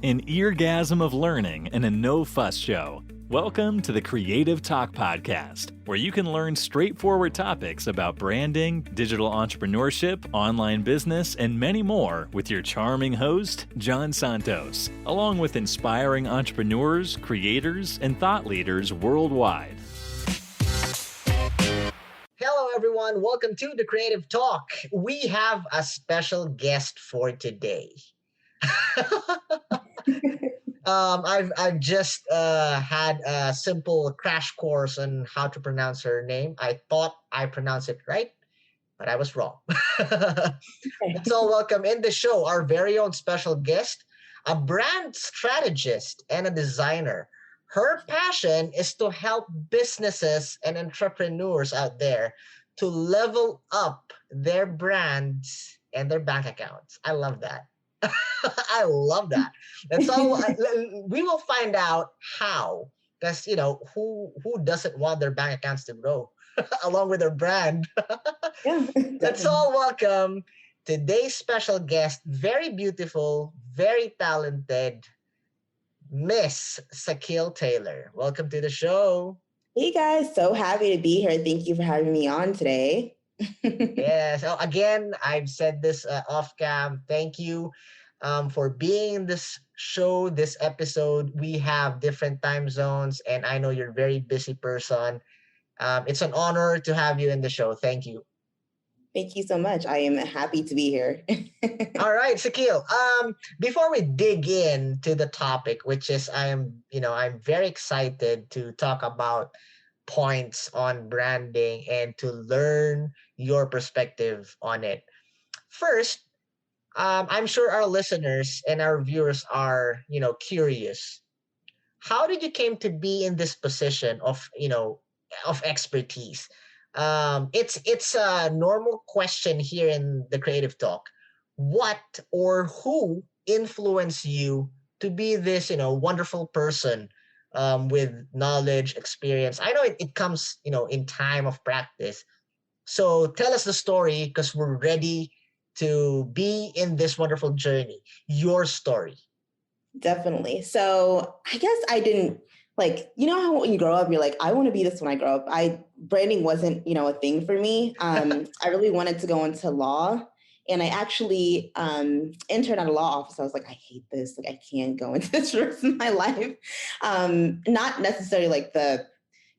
An eargasm of learning and a no-fuss show. Welcome to the Creative Talk Podcast, where you can learn straightforward topics about branding, digital entrepreneurship, online business, and many more with your charming host, John Santos, along with inspiring entrepreneurs, creators, and thought leaders worldwide. Hello, everyone. Welcome to the Creative Talk. We have a special guest for today. I've just had a simple crash course on how to pronounce her name. I thought I pronounced it right, but I was wrong. Let's all welcome in the show our very own special guest, a brand strategist and a designer. Her passion is to help businesses and entrepreneurs out there to level up their brands and their bank accounts. I love that. I love that. And so we will find out how, because who doesn't want their bank accounts to grow along with their brand? Yeah, Let's all welcome today's special guest, very beautiful, very talented, Miss SAKILE Taylor. Welcome to the show. Hey guys, so happy to be here. Thank you for having me on today. Yeah. So again, I've said this off cam. Thank you for being in this show, this episode. We have different time zones, and I know you're a very busy person. It's an honor to have you in the show. Thank you. Thank you so much. I am happy to be here. All right, SAKILE. Before we dig into the topic, which is I'm very excited to talk about points on branding and to learn your perspective on it. First, I'm sure our listeners and our viewers are, curious. How did you came to be in this position of expertise? It's a normal question here in the Creative Talk. What or who influenced you to be this, wonderful person with knowledge, experience? I know it comes, in time of practice. So tell us the story because we're ready to be in this wonderful journey. Your story. Definitely. So I guess I didn't how when you grow up, you're like, I want to be this when I grow up. Branding wasn't, a thing for me. I really wanted to go into law. And I actually interned at a law office. I was like, I hate this. Like, I can't go into this for the rest of my life. Not necessarily like the,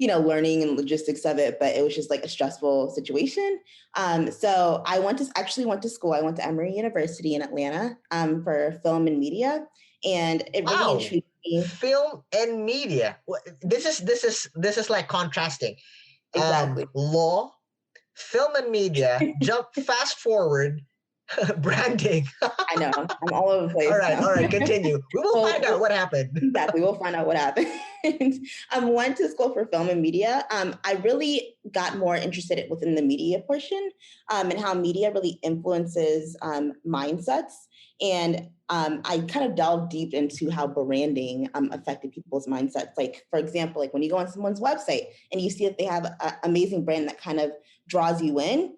learning and logistics of it, but it was just like a stressful situation. So I went to school. I went to Emory University in Atlanta for film and media. And it really intrigued me. Film and media. This is like contrasting. Exactly. Law, film and media, fast forward, branding. I know. I'm all over the place. All right, continue. We will find out what happened. Exactly. We'll find out what happened. I went to school for film and media. I really got more interested within the media portion and how media really influences mindsets. And I kind of delved deep into how branding affected people's mindsets. Like, for example, like when you go on someone's website and you see that they have an amazing brand that kind of draws you in,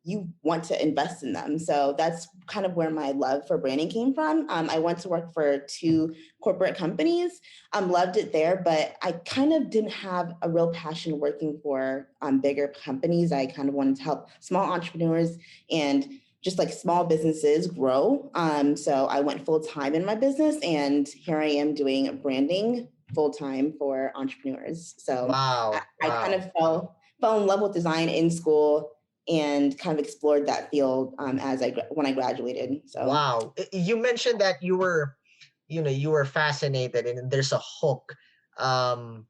you want to invest in them. So that's kind of where my love for branding came from. I went to work for 2 corporate companies, loved it there, but I kind of didn't have a real passion working for bigger companies. I kind of wanted to help small entrepreneurs and just like small businesses grow. So I went full-time in my business, and here I am doing branding full-time for entrepreneurs. So Wow. I kind of fell in love with design in school and kind of explored that field when I graduated. So wow. You mentioned that you were fascinated, and there's a hook on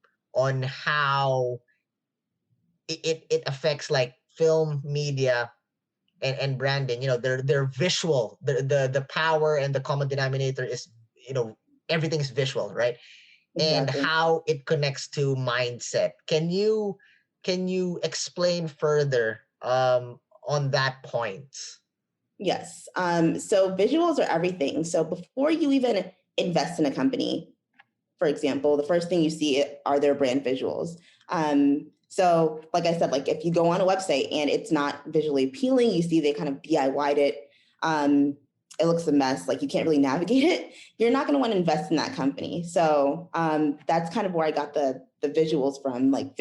how it affects like film, media, and branding. They're visual. The power and the common denominator is, everything's visual, right? exactly. And how it connects to mindset. Can you explain further on that point? Yes. So visuals are everything. So before you even invest in a company, for example, the first thing you see are their brand visuals. So like I said, like if you go on a website and it's not visually appealing, you see they kind of DIY'd it. it looks a mess, like you can't really navigate it, you're not going to want to invest in that company. So that's kind of where I got the visuals from. Like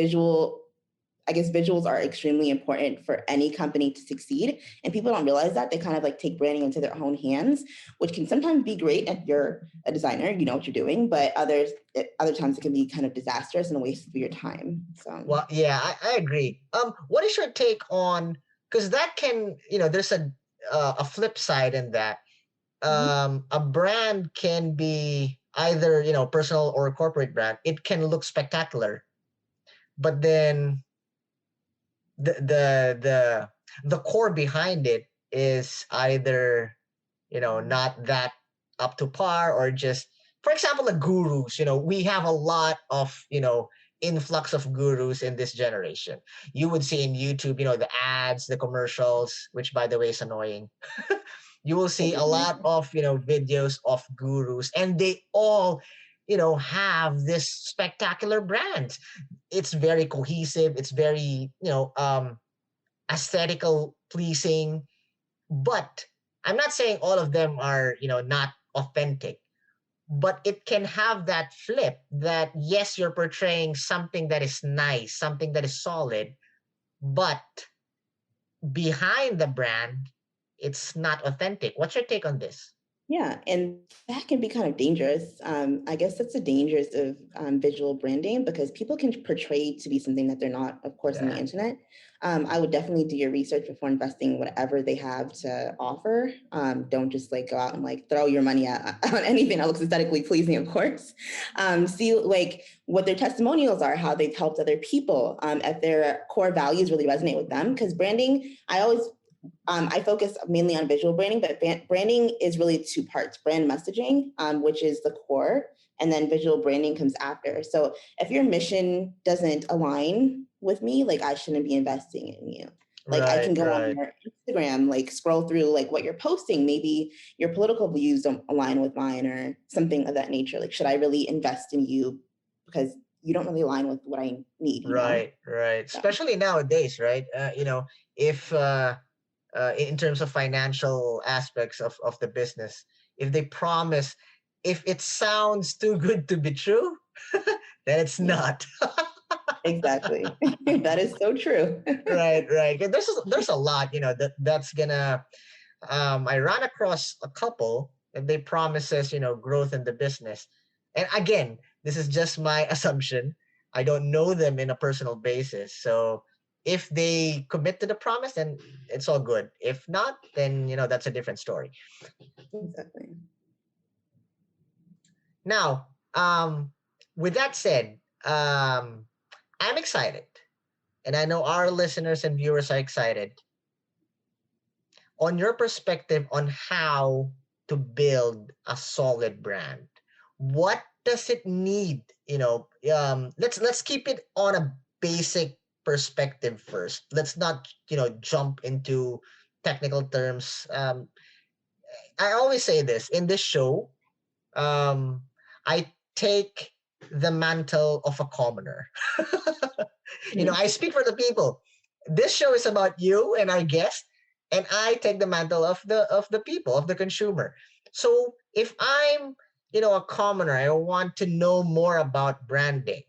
I guess visuals are extremely important for any company to succeed. And people don't realize that. They kind of like take branding into their own hands, which can sometimes be great if you're a designer, you know what you're doing, but other times it can be kind of disastrous and a waste of your time. So, well, yeah, I agree. What is your take on, because that can, there's a flip side in that. A brand can be either, personal or a corporate brand. It can look spectacular, but then the core behind it is either not that up to par, or just, for example, the gurus. We have a lot of influx of gurus in this generation. You would see in YouTube, the ads, the commercials, which by the way is annoying. You will see a lot of videos of gurus, and they all have this spectacular brand. It's very cohesive, it's very aesthetical pleasing, but I'm not saying all of them are not authentic, but it can have that flip that, yes, you're portraying something that is nice, something that is solid, but behind the brand, it's not authentic. What's your take on this? Yeah, and that can be kind of dangerous. I guess that's the dangers of visual branding, because people can portray to be something that they're not, of course, on the internet. I would definitely do your research before investing whatever they have to offer. Don't just like go out and like throw your money on anything that looks aesthetically pleasing, of course. See like what their testimonials are, how they've helped other people, if their core values really resonate with them. Because branding, I focus mainly on visual branding, but branding is really two parts: brand messaging, which is the core, and then visual branding comes after. So if your mission doesn't align with me, like I shouldn't be investing in you. Like I can go on your Instagram, like scroll through like what you're posting. Maybe your political views don't align with mine or something of that nature. Like, should I really invest in you because you don't really align with what I need? Right. So. Especially nowadays, right? If in terms of financial aspects of the business, if they promise, if it sounds too good to be true, then it's not. Exactly. That is so true. Right. There's a lot, that's gonna, I ran across a couple and they promises, growth in the business. And again, this is just my assumption. I don't know them in a personal basis. So if they commit to the promise, then it's all good. If not, then, that's a different story. Exactly. Now, with that said, I'm excited. And I know our listeners and viewers are excited on your perspective on how to build a solid brand. What does it need? Let's keep it on a basic perspective first. Let's not jump into technical terms. I always say this in this show. I take the mantle of a commoner. I speak for the people. This show is about you and our guest, and I take the mantle of the people, of the consumer. So if I'm a commoner, I want to know more about branding,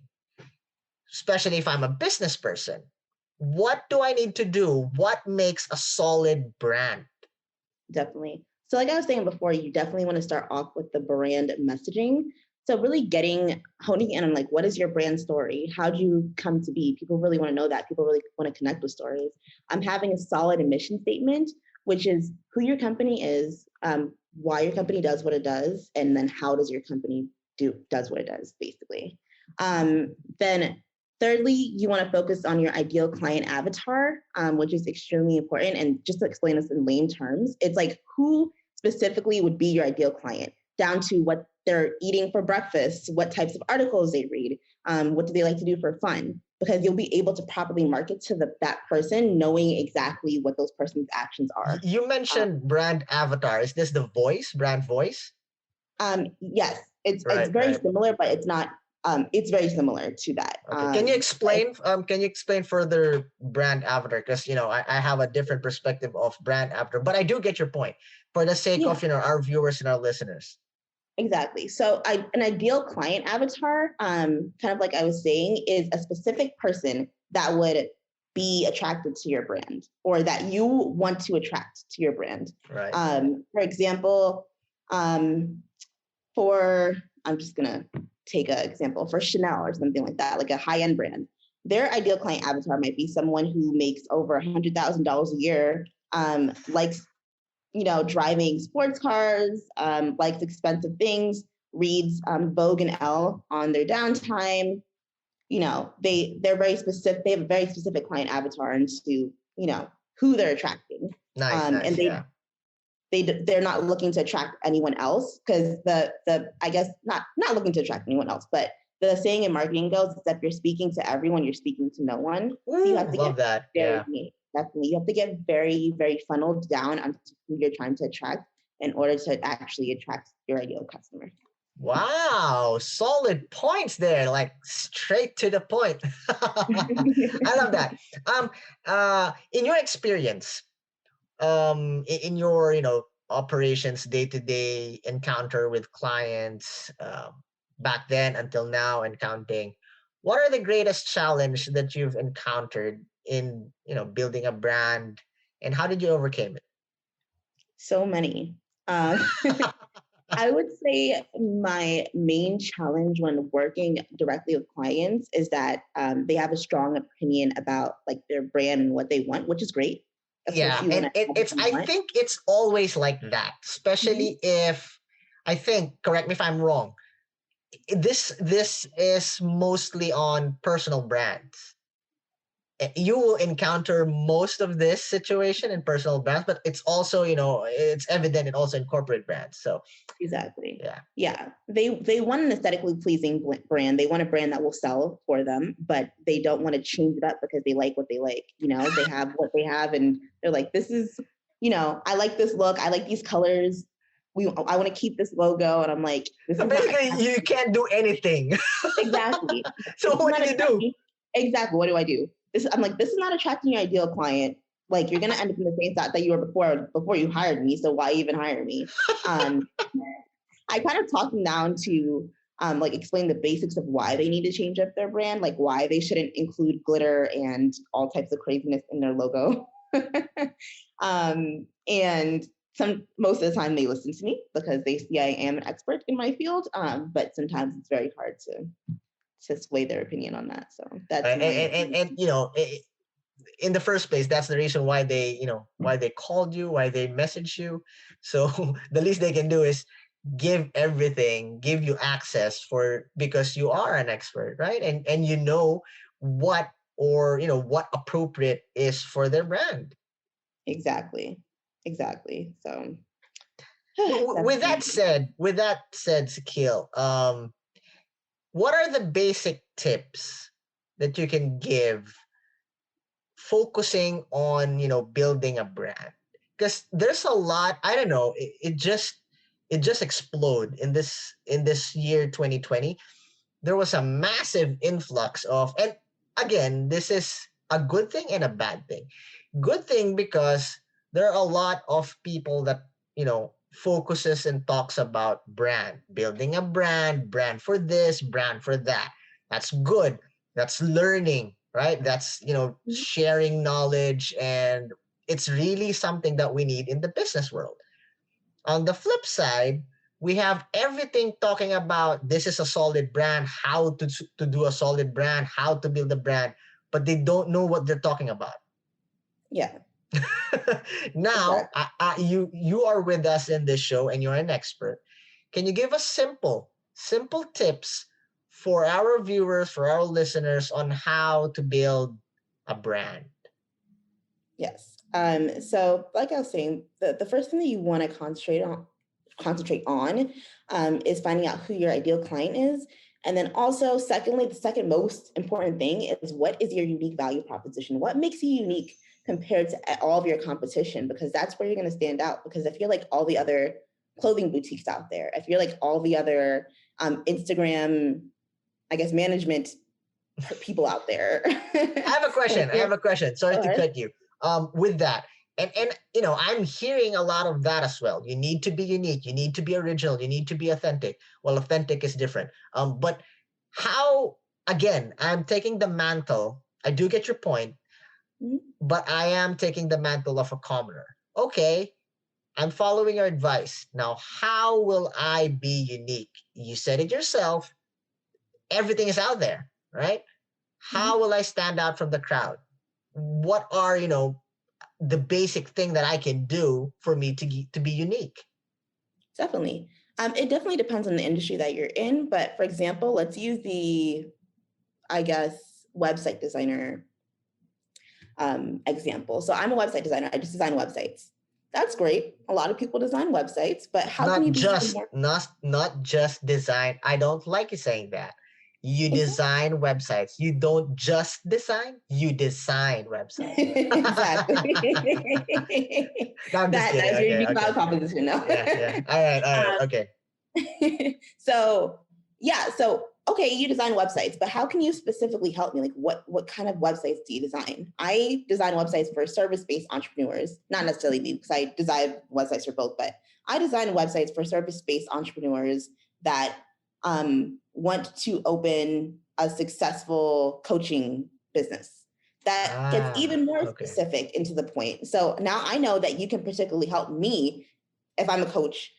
especially if I'm a business person. What do I need to do? What makes a solid brand? Definitely. So like I was saying before, you definitely want to start off with the brand messaging. So really honing in on like, what is your brand story? How do you come to be? People really want to know that. People really want to connect with stories. I'm having a solid mission statement, which is who your company is, why your company does what it does, and then how does your company does what it does, basically. Then thirdly, you want to focus on your ideal client avatar, which is extremely important. And just to explain this in lame terms, it's like who specifically would be your ideal client, down to what they're eating for breakfast, what types of articles they read, what do they like to do for fun, because you'll be able to properly market to that person, knowing exactly what those person's actions are. You mentioned brand avatar. Is this the brand voice? Yes, it's very similar, but it's not it's very similar to that. Okay. Can you explain? Can you explain further brand avatar? Because I have a different perspective of brand avatar, but I do get your point for the sake of our viewers and our listeners. Exactly. So an ideal client avatar, kind of like I was saying, is a specific person that would be attracted to your brand or that you want to attract to your brand. Right. For example, I'm just going to take an example for Chanel or something like that, like a high-end brand. Their ideal client avatar might be someone who makes over $100,000 a year, likes driving sports cars, likes expensive things, reads Vogue and Elle on their downtime. They're very specific. They have a very specific client avatar into who they're attracting. Nice, and they're not looking to attract anyone else because the I guess not looking to attract anyone else, but the saying in marketing goes is that if you're speaking to everyone, you're speaking to no one. Ooh, so you have to love that. Definitely. You have to get very, very funneled down onto who you're trying to attract in order to actually attract your ideal customer. Wow, solid points there, like straight to the point. I love that. In your experience, in your operations day-to-day encounter with clients, back then until now and counting, what are the greatest challenge that you've encountered in building a brand, and how did you overcome it? So many. I would say my main challenge when working directly with clients is that they have a strong opinion about like their brand and what they want, which is great. Yeah, and I think it's always like that, especially if, I think, correct me if I'm wrong, this is mostly on personal brands. You will encounter most of this situation in personal brands, but it's also, it's evident in also in corporate brands. So exactly. Yeah. They want an aesthetically pleasing brand. They want a brand that will sell for them, but they don't want to change it up because they like what they like. They have what they have, and they're like, this is, I like this look. I like these colors. I want to keep this logo. And I'm like, this is basically you can't do anything. Exactly. So what do you do? Exactly. What do I do? I'm like, this is not attracting your ideal client. Like, you're going to end up in the same spot that you were before you hired me. So why even hire me? I kind of talked them down to like explain the basics of why they need to change up their brand, like why they shouldn't include glitter and all types of craziness in their logo. And most of the time they listen to me because they see I am an expert in my field. But sometimes it's very hard to sway their opinion on that. So that's in the first place, that's the reason why they called you, why they messaged you. So the least they can do is give you access because you are an expert, right? And what what appropriate is for their brand. Exactly. So with that said, Sakile, what are the basic tips that you can give focusing on building a brand? Because there's a lot, I don't know, it just exploded in this year 2020. There was a massive influx of, and again, this is a good thing and a bad thing. Good thing because there are a lot of people that focuses and talks about building a brand for this, brand for that. That's good. That's learning, right? That's sharing knowledge, and it's really something that we need in the business world. On the flip side, we have everything talking about this is a solid brand, how to do a solid brand, how to build a brand, but they don't know what they're talking about. Yeah. Now, you are with us in this show, and you're an expert. Can you give us simple tips for our viewers, for our listeners, on how to build a brand? Yes. So like I was saying, the first thing that you want to concentrate on is finding out who your ideal client is. And then also, secondly, the second most important thing is what is your unique value proposition? What makes you unique compared to all of your competition? Because that's where you're going to stand out. Because if you're like all the other clothing boutiques out there, if you're like all the other Instagram I guess, management people out there. I have a question. Sorry to cut you. With that, and I'm hearing a lot of that as well. You need to be unique. You need to be original. You need to be authentic. Well, authentic is different. But how? Again, I'm taking the mantle. I do get your point, but I am taking the mantle of a commoner. Okay, I'm following your advice. Now, how will I be unique? You said it yourself. Everything is out there, right? How will I stand out from the crowd? What are, the basic thing that I can do for me to be unique? Definitely. It definitely depends on the industry that you're in. But for example, let's use the, I guess, website designer example. So I'm a website designer. I just design websites. That's great. A lot of people design websites, but how can you be more? Not just design. I don't like you saying that. You design websites. You don't just design, you design websites. Exactly. No, I'm just kidding. That's your unique value proposition now. Yeah. All right. Okay. So okay, you design websites, but how can you specifically help me? Like what kind of websites do you design? I design websites for service-based entrepreneurs, not necessarily me, because I design websites for both, but I design websites for service-based entrepreneurs that want to open a successful coaching business that gets even more specific into the point. So now I know that you can particularly help me, if I'm a coach,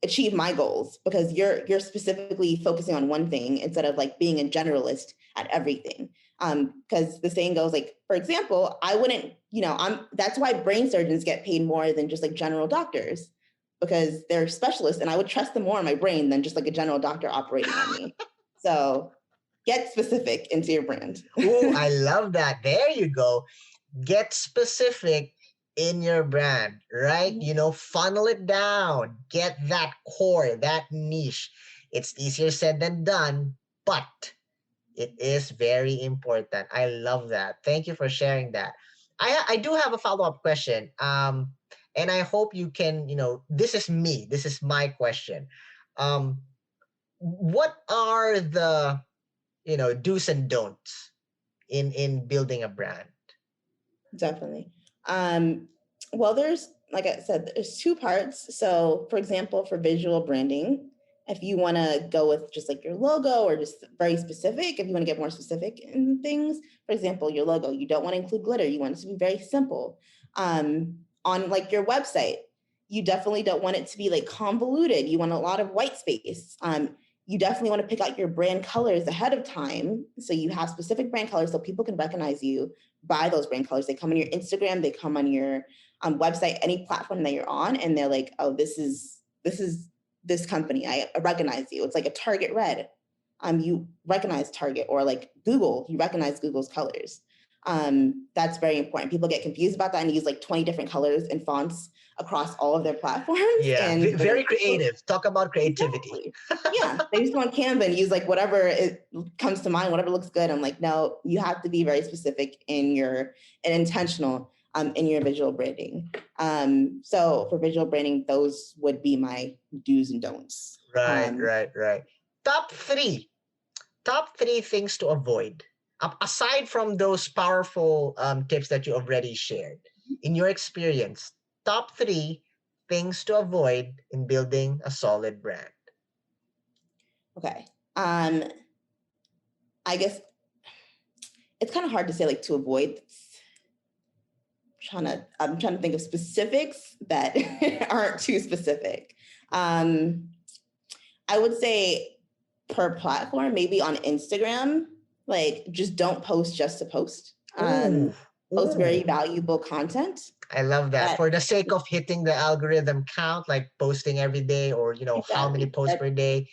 achieve my goals, because you're specifically focusing on one thing instead of like being a generalist at everything. Because the saying goes, like, for example, I wouldn't, that's why brain surgeons get paid more than just like general doctors, because they're specialists, and I would trust them more on my brain than just like a general doctor operating on me. So get specific into your brand. Oh, I love that. There you go. Get specific in your brand, right? Funnel it down, get that core, that niche. It's easier said than done, but it is very important. I love that. Thank you for sharing that. I do have a follow-up question. And I hope you can, this is me. This is my question. What are the, do's and don'ts in building a brand? Definitely. Well, there's, like I said, there's two parts. So for example, for visual branding, if you want to go with just like your logo or just very specific, if you want to get more specific in things, for example, your logo, you don't want to include glitter. You want it to be very simple. On like your website, you definitely don't want it to be like convoluted. You want a lot of white space. You definitely want to pick out your brand colors ahead of time. So you have specific brand colors so people can recognize you by those brand colors. They come on your Instagram, they come on your website, any platform that you're on, and they're like, oh, this is this company. I recognize you. It's like a Target red. You recognize Target, or like Google, you recognize Google's colors. That's very important. People get confused about that and use like 20 different colors and fonts across all of their platforms. Yeah, and very creative. Talk about creativity. Yeah, they just go on Canva and use like whatever it comes to mind, whatever looks good. I'm like, no, you have to be very specific and intentional in your visual branding. So for visual branding, those would be my do's and don'ts. Right. Top three things to avoid. Aside from those powerful tips that you already shared, in your experience, top three things to avoid in building a solid brand. Okay. I guess it's kind of hard to say like to avoid. I'm trying to think of specifics that aren't too specific. I would say per platform, maybe on Instagram, like just don't post just to post. Post very valuable content. I love that. For the sake of hitting the algorithm count, like posting every day, or exactly. How many posts per day,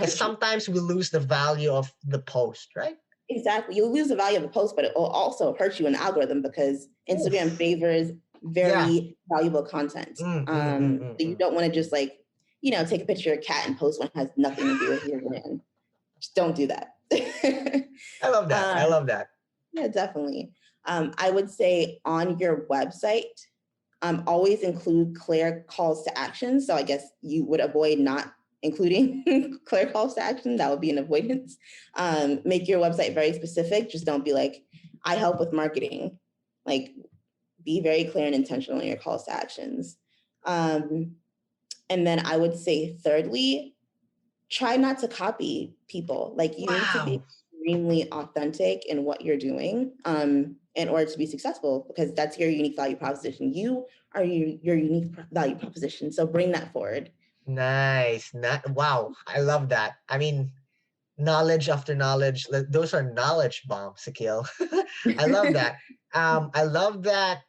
sometimes we lose the value of the post, right? Exactly. You'll lose the value of the post, but it will also hurt you in the algorithm because Instagram favors very valuable content. So you don't want to just like, take a picture of a cat and post one that has nothing to do with your brand. Just don't do that. I love that. Yeah, definitely. I would say on your website, always include clear calls to action. So I guess you would avoid not including clear calls to action. That would be an avoidance. Make your website very specific. Just don't be like, I help with marketing. Like, be very clear and intentional in your calls to actions. And then I would say, thirdly, try not to copy people. Like, you need to be Wow. extremely authentic in what you're doing in order to be successful, because that's your unique value proposition. You are your unique value proposition. So bring that forward. Nice. Wow. I love that. I mean, knowledge after knowledge. Those are knowledge bombs, Sakil. I love that. I love that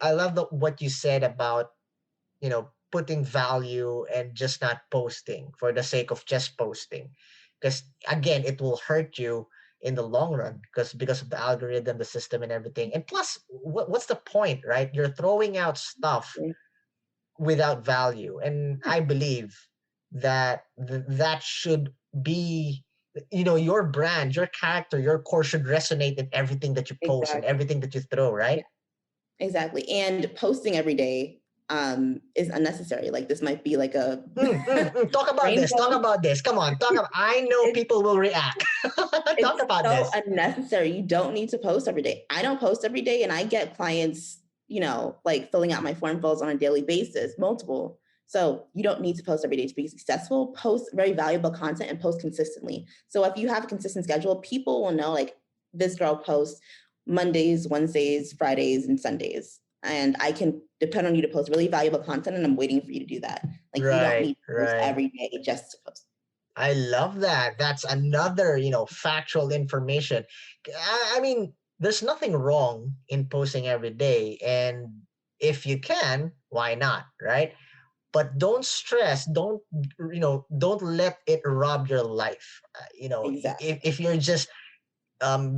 I love what you said about, putting value and just not posting for the sake of just posting. Because again, it will hurt you in the long run because of the algorithm, the system and everything. And plus, what's the point, right? You're throwing out stuff without value. And I believe that that should be, your brand, your character, your core should resonate in everything that you post and Exactly. everything that you throw, right? Exactly. And posting every day is unnecessary. Like, this might be like a Talk about this. Talk rainbow. about this. Come on. Talk about. I know It's, people will react. Talk it's about so this. unnecessary. You don't need to post every day. I don't post every day, and I get clients, like filling out my form fills on a daily basis, multiple. So you don't need to post every day to be successful. Post very valuable content and post consistently. So if you have a consistent schedule, people will know, like, this girl posts Mondays, Wednesdays, Fridays, and Sundays. And I can depend on you to post really valuable content, and I'm waiting for you to do that. Like, you don't Right, need to post right. every day just to post. I love that. That's another, factual information. I mean, there's nothing wrong in posting every day. And if you can, why not? Right. But don't stress. Don't let it rob your life. If Exactly. you're just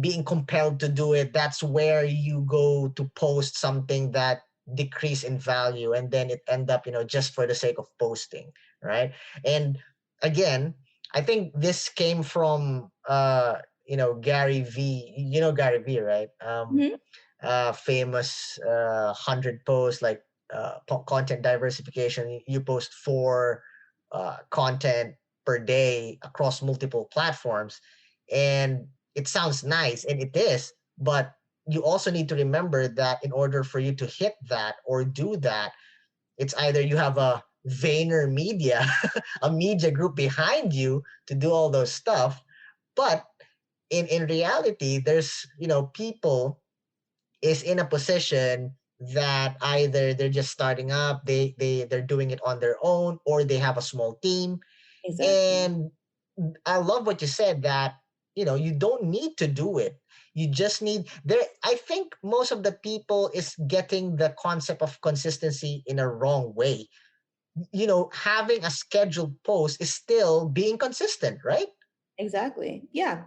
being compelled to do it, that's where you go to post something that decrease in value, and then it end up, just for the sake of posting, right? And again, I think this came from Gary V. You know Gary V, right? Mhm. Famous 100 posts, like content diversification. You post 4 content per day across multiple platforms, and it sounds nice, and it is, but you also need to remember that in order for you to hit that or do that, it's either you have a Vayner Media, a media group behind you to do all those stuff. But in reality, there's, people is in a position that either they're just starting up, they're doing it on their own, or they have a small team. Exactly. And I love what you said, that you don't need to do it. You just need there. I think most of the people is getting the concept of consistency in a wrong way. Having a scheduled post is still being consistent, right? Exactly. Yeah.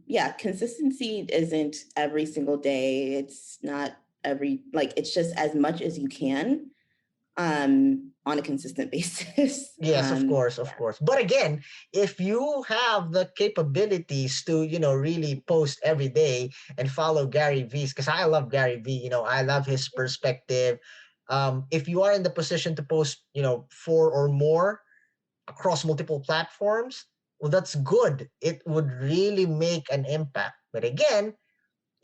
Yeah. Consistency isn't every single day. It's not like, it's just as much as you can on a consistent basis. Yes, of course, of course. But again, if you have the capabilities to, really post every day and follow Gary V's, because I love Gary V, I love his perspective. If you are in the position to post, 4 or more across multiple platforms, well, that's good. It would really make an impact. But again,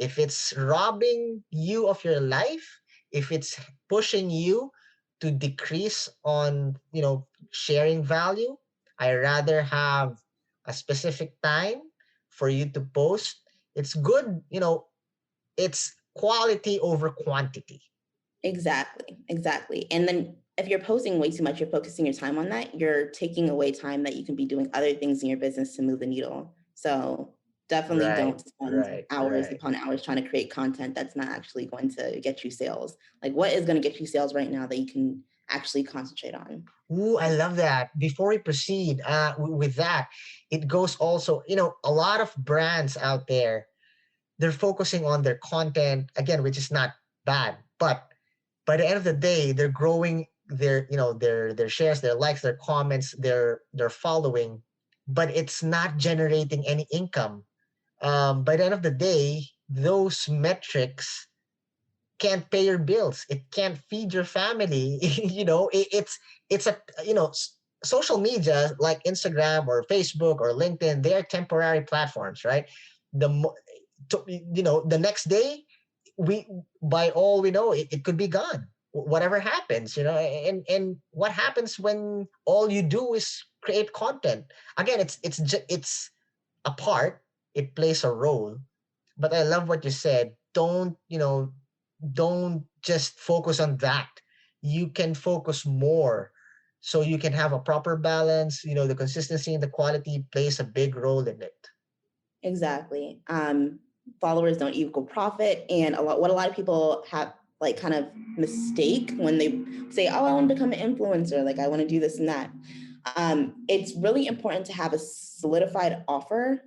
if it's robbing you of your life, if it's pushing you to decrease on, sharing value, I rather have a specific time for you to post. It's good, it's quality over quantity. Exactly. Exactly. And then if you're posting way too much, you're focusing your time on that, you're taking away time that you can be doing other things in your business to move the needle. So definitely Right, don't spend right, hours right. upon hours trying to create content that's not actually going to get you sales. Like, what is going to get you sales right now that you can actually concentrate on? Ooh, I love that. Before we proceed with that, it goes also, a lot of brands out there, they're focusing on their content again, which is not bad, but by the end of the day, they're growing their shares, their likes, their comments, their following, but it's not generating any income. By the end of the day, those metrics can't pay your bills. It can't feed your family. It's a social media like Instagram or Facebook or LinkedIn, they are temporary platforms, right? The the next day, we by all we know, it could be gone. Whatever happens, and what happens when all you do is create content? Again, it's a part. It plays a role, but I love what you said. Don't just focus on that. You can focus more, so you can have a proper balance. The consistency and the quality plays a big role in it. Exactly. Followers don't equal profit, and what a lot of people have like kind of mistake when they say, "Oh, I want to become an influencer. Like I want to do this and that." It's really important to have a solidified offer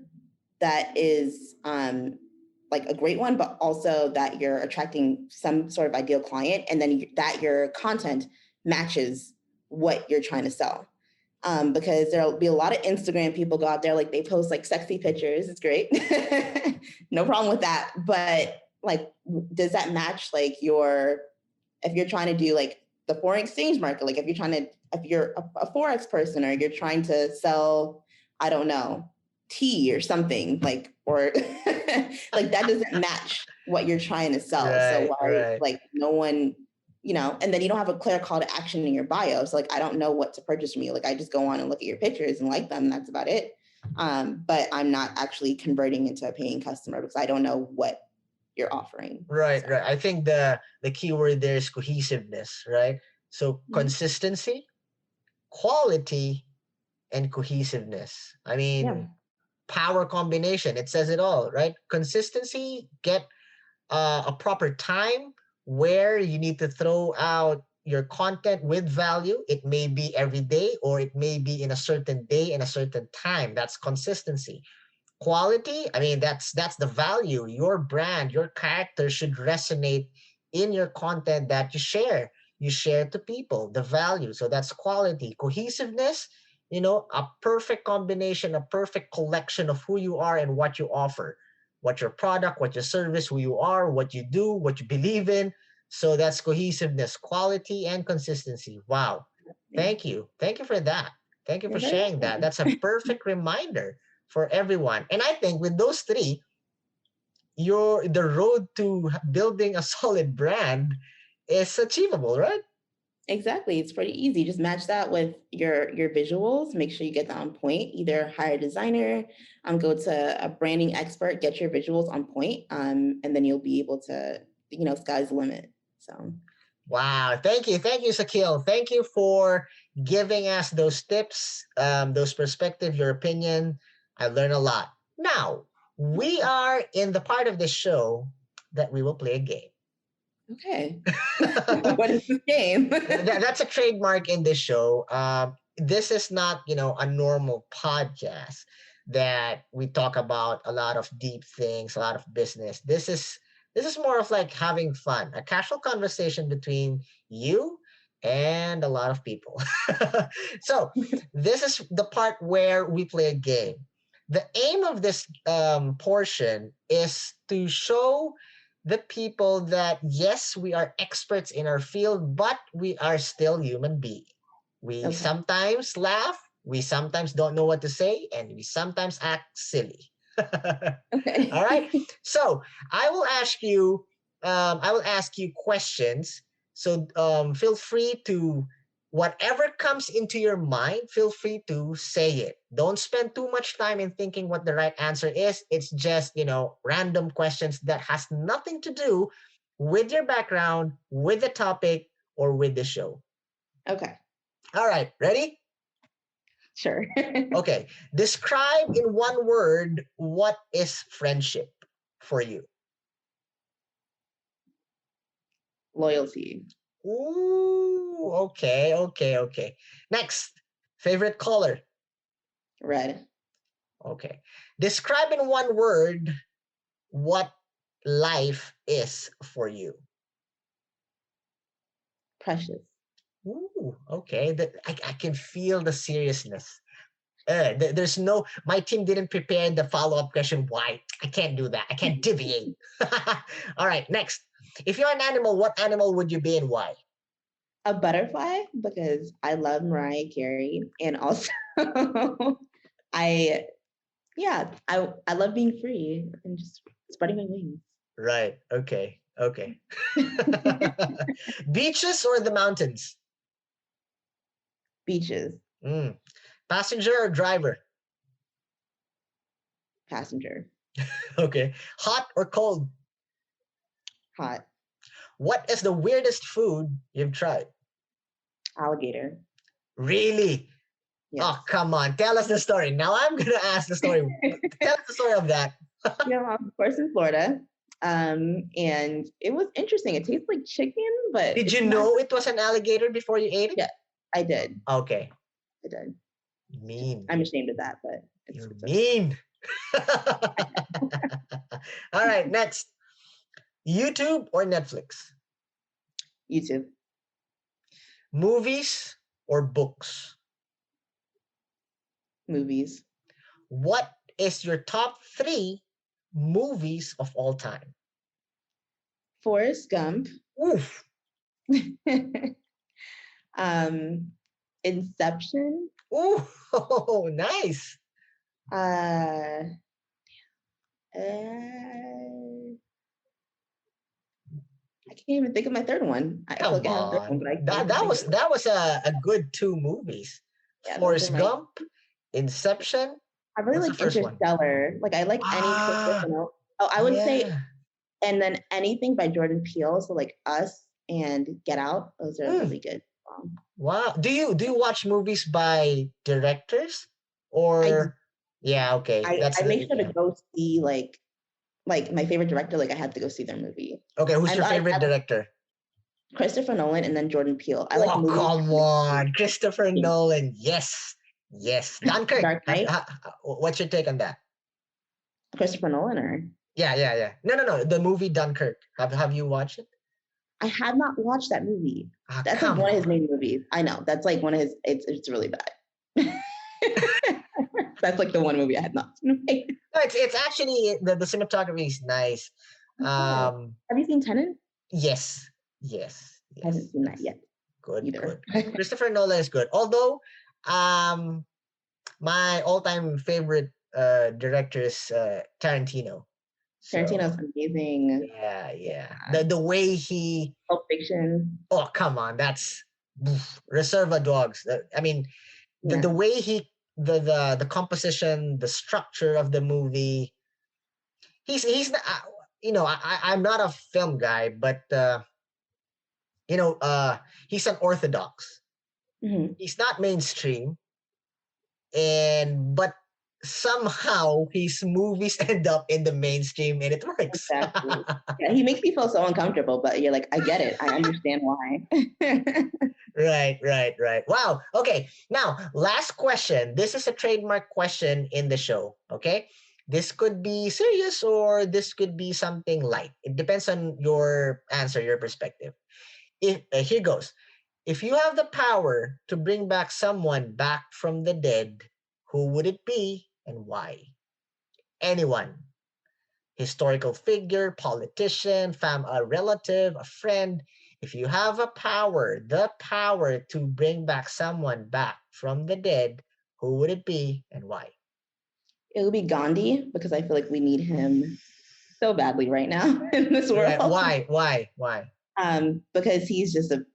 that is like a great one, but also that you're attracting some sort of ideal client, and then that your content matches what you're trying to sell. Because there'll be a lot of Instagram people go out there, like they post like sexy pictures. It's great. No problem with that. But like, does that match like if you're trying to do like the foreign exchange market, like if you're a Forex person, or you're trying to sell, I don't know, tea or something, like, or like that doesn't match what you're trying to sell. Right, so why, right. like no one, and then you don't have a clear call to action in your bio. So like, I don't know what to purchase from you. Like I just go on and look at your pictures and like them. And that's about it. But I'm not actually converting into a paying customer because I don't know what you're offering. Right, So. right. I think the key word there is cohesiveness, right? So consistency, quality, and cohesiveness. I Yeah. mean, power combination. It says it all, right? Consistency, get a proper time where you need to throw out your content with value. It may be every day, or it may be in a certain day and a certain time. That's consistency. Quality, I mean, that's the value. Your brand, your character should resonate in your content that you share to people, the value. So that's quality. Cohesiveness, a perfect combination, a perfect collection of who you are and what you offer, what your product, what your service, who you are, what you do, what you believe in. So that's cohesiveness, quality, and consistency. Wow. Thank you for that. Thank you for You're very sharing that. welcome. That's a perfect reminder for everyone. And I think with those three, the road to building a solid brand is achievable, right? Exactly. It's pretty easy. Just match that with your visuals. Make sure you get that on point. Either hire a designer, go to a branding expert, get your visuals on point, and then you'll be able to, sky's the limit. So. Wow. Thank you. Thank you, Sakil. Thank you for giving us those tips, those perspective, your opinion. I learned a lot. Now, we are in the part of the show that we will play a game. Okay. What is this game? That's a trademark in this show. This is not, a normal podcast that we talk about a lot of deep things, a lot of business. This is more of like having fun, a casual conversation between you and a lot of people. So this is the part where we play a game. The aim of this portion is to show the people that yes, we are experts in our field, but we are still human beings. We Okay. sometimes laugh, we sometimes don't know what to say, and we sometimes act silly. Okay. All right. So I will ask you questions. So feel free to whatever comes into your mind, feel free to say it. Don't spend too much time in thinking what the right answer is. It's just, random questions that has nothing to do with your background, with the topic, or with the show. Okay. All right, ready? Sure. Okay. Describe in one word what is friendship for you. Loyalty. Ooh, okay, okay, okay. Next, favorite color. Red. Okay. Describe in one word what life is for you. Precious. Ooh, okay. I can feel the seriousness. There's no, my team didn't prepare the follow-up question. Why? I can't do that. I can't deviate. All right, next. If you're an animal, what animal would you be and why? A butterfly because I love Mariah Carey, and also I I love being free and just spreading my wings. Right. Okay. Okay. Beaches or the mountains? Beaches, Passenger or driver? passenger, Okay. Hot or cold? hot, What is the weirdest food you've tried? alligator. Really? Yes. Oh, come on. Tell us the story. Now I'm going to ask the story. Tell us the story of that. Of course, in Florida. And it was interesting. It tastes like chicken, but Did it's you not. know it was an alligator before you ate it? Yeah, I did. Okay. I did. Mean. I'm ashamed of that, but You're it's mean. All right, next. YouTube or Netflix? YouTube, Movies or books? movies, What is your top 3 movies of all time? Forrest Gump, Oof. Inception. Ooh, nice. Uh, I can't even think of my third one. I feel Come like I have a third one, on. but I can't That, even that think was of it. that was a good 2 movies. Yeah, those are Forrest my. Gump, Inception. I really What's the like first one? Interstellar. Like I like any Christopher Ah, Nolan. Oh, I would say, yeah. and then anything by Jordan Peele. So like Us and Get Out. Those are really good. Wow. Do you watch movies by directors I or yeah, okay. That's I make the sure yeah. to go see like my favorite director. Like I had to go see their movie. Okay, who's your I favorite director? Christopher Nolan and then Jordan Peele. I like Oh, movies. come on. Christopher Nolan. Yes. Yes. Dunkirk. Dark Knight. What's your take on that? Christopher Nolan or Yeah. No. The movie Dunkirk. Have you watched it? I had not watched that movie. That's like Come one of his on. main movies. I know. That's like one of his. It's really bad. That's like the one movie I had not seen. No, it's actually the cinematography is nice. Have you seen Tenet? Yes. Yes. I haven't Yes. seen that yet Good, either. good. Christopher Nolan is good. Although, my all-time favorite director is Tarantino. Tarantino's So amazing. yeah. The way he Pulp Fiction. oh come on, that's Reservoir Dogs. I mean, the way he the composition, the structure of the movie. He's not, I'm not a film guy, but he's an orthodox. Mm-hmm. He's not mainstream, but somehow his movies end up in the mainstream and it works. Exactly. Yeah, he makes me feel so uncomfortable, but you're like, I get it. I understand why. Right. Wow. Okay. Now, last question. This is a trademark question in the show. Okay. This could be serious or this could be something light. It depends on your answer, your perspective. Here goes. If you have the power to bring back someone back from the dead, who would it be and why? Anyone. Historical figure, politician, a relative, a friend. If you have the power to bring back someone back from the dead, who would it be and why? It would be Gandhi because I feel like we need him so badly right now in this world. Right. Why? Because he's the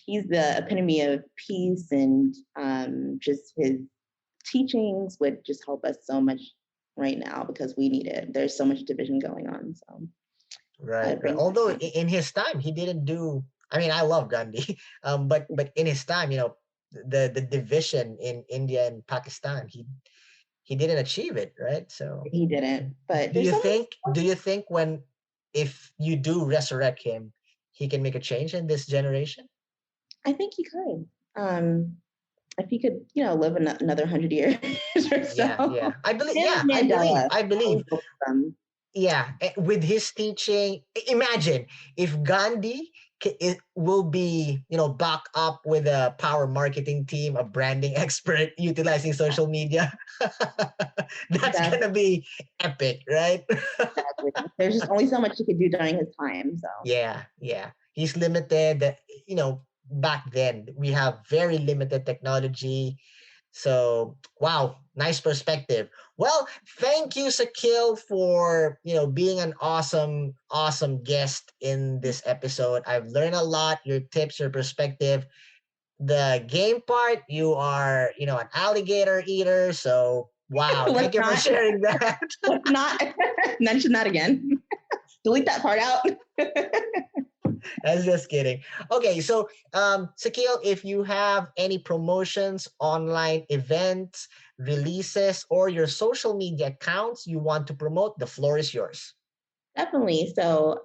epitome of peace, and just his teachings would just help us so much right now because we need it. There's so much division going on. So right. Although in his time he didn't do. I mean, I love Gandhi, but in his time, the division in India and Pakistan, he didn't achieve it, right? So he didn't. But do you think if you do resurrect him, he can make a change in this generation? I think he could. If he could, live another 100 years or so. Yeah. I believe. Yeah, with his teaching, imagine if Gandhi will be, back up with a power marketing team, a branding expert utilizing social media. That's gonna be epic, right? Exactly. There's just only so much he could do during his time. So yeah, he's limited. back then. We have very limited technology. So, wow, nice perspective. Well, thank you, Sakil, for being an awesome guest in this episode. I've learned a lot. Your tips, your perspective. The game part, you are an alligator eater. So, wow, thank you for sharing that. Let's not mention that again. Delete that part out. I was just kidding. Okay, so Sakil, if you have any promotions, online events, releases, or your social media accounts you want to promote, the floor is yours. Definitely. So,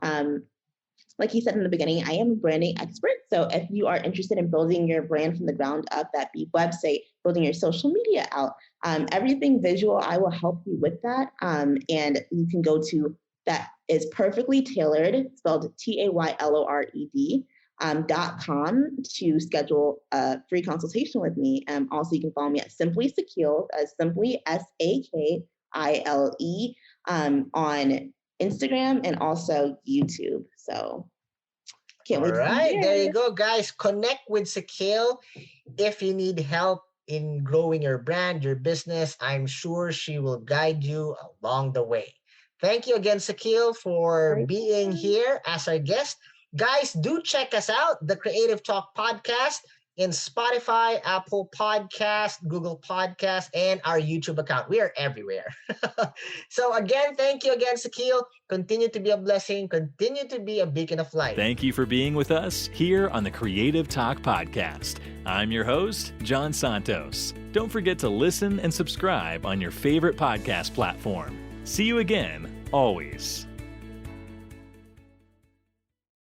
like you said in the beginning, I am a branding expert. So if you are interested in building your brand from the ground up, that be website, building your social media out, everything visual, I will help you with that. And you can go to that is perfectly tailored, spelled TAYLORED, .com to schedule a free consultation with me. Also, you can follow me at Simply Sakile, simply SAKILE, on Instagram and also YouTube. So can't wait. All right, there you go, guys. Connect with Sakil if you need help in growing your brand, your business. I'm sure she will guide you along the way. Thank you again, Sakil, for being here as our guest. Guys, do check us out, the Creative Talk Podcast, in Spotify, Apple Podcast, Google Podcast, and our YouTube account. We are everywhere. So again, thank you again, Sakil. Continue to be a blessing. Continue to be a beacon of light. Thank you for being with us here on the Creative Talk Podcast. I'm your host, John Santos. Don't forget to listen and subscribe on your favorite podcast platform. See you again, always.